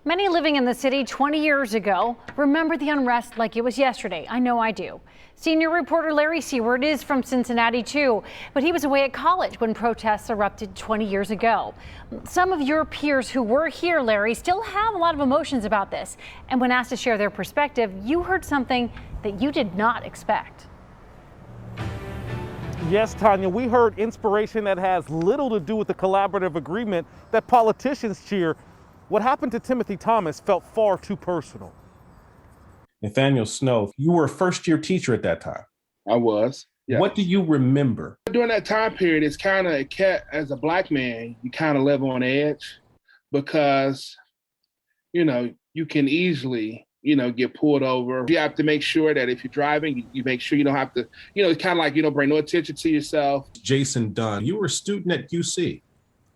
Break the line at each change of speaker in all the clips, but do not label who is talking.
Many living in the city 20 years ago remember the unrest like it was yesterday. I know I do. Senior reporter Larry Seward is from Cincinnati too, but he was away at college when protests erupted 20 years ago. Some of your peers who were here, Larry, still have a lot of emotions about this. And when asked to share their perspective, you heard something that you did not expect.
Yes, Tanya, we heard inspiration that has little to do with the collaborative agreement that politicians cheer. What happened to Timothy Thomas felt far too personal.
Nathaniel Snow, you were a first-year teacher at that time.
I was. Yeah.
What do you remember?
During that time period, it's kind of as a Black man, you kind of live on edge because, you can easily, get pulled over. You have to make sure that if you're driving, you make sure you don't have to, it's kind of like, bring no attention to yourself.
Jason Dunn, you were a student at UC.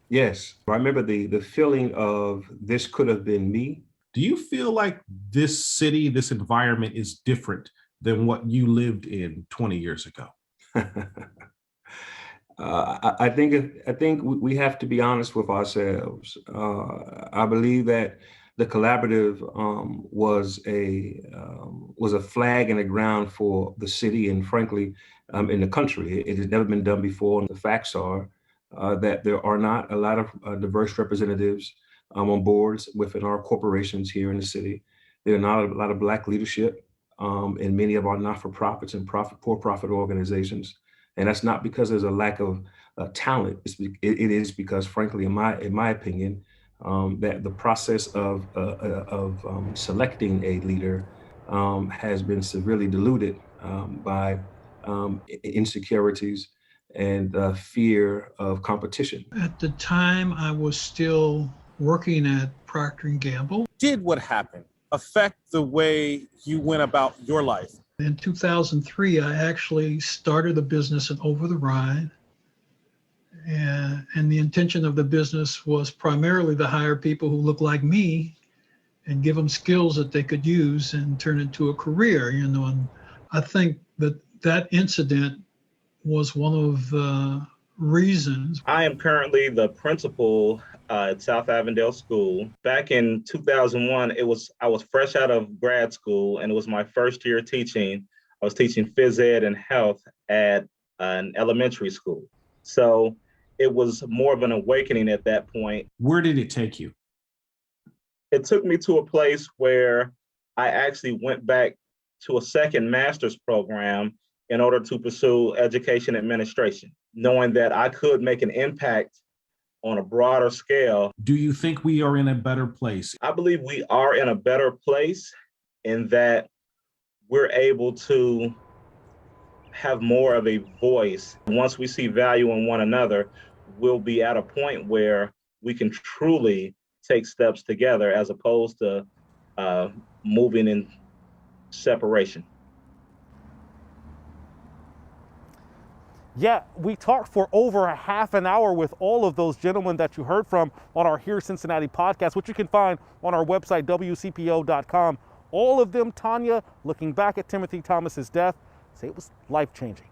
Yes, I remember the feeling of this could have been me.
Do you feel like this city, this environment is different than what you lived in 20 years ago?
I think we have to be honest with ourselves. I believe that the collaborative was a flag in the ground for the city and, frankly, in the country. It has never been done before. And the facts are that there are not a lot of diverse representatives on boards within our corporations here in the city. There are not a lot of Black leadership in many of our not-for-profits and for-profit organizations. And that's not because there's a lack of talent. It is because, frankly, in my opinion, that the process of selecting a leader has been severely diluted by insecurities and fear of competition.
At the time, I was still working at Procter & Gamble.
Did what happened affect the way you went about your life?
In 2003, I actually started a business in Over the Rhine. And the intention of the business was primarily to hire people who look like me and give them skills that they could use and turn into a career, And I think that incident was one of the reasons.
I am currently the principal at South Avondale School. Back in 2001, I was fresh out of grad school, and it was my first year teaching. I was teaching phys ed and health at an elementary school. So it was more of an awakening at that point.
Where did it take you?
It took me to a place where I actually went back to a second master's program in order to pursue education administration, knowing that I could make an impact on a broader scale.
Do you think we are in a better place?
I believe we are in a better place in that we're able to have more of a voice. Once we see value in one another, we'll be at a point where we can truly take steps together as opposed to moving in separation.
Yeah, we talked for over a half an hour with all of those gentlemen that you heard from on our Here Cincinnati podcast, which you can find on our website, WCPO.com. All of them, Tanya, looking back at Timothy Thomas's death, say it was life-changing.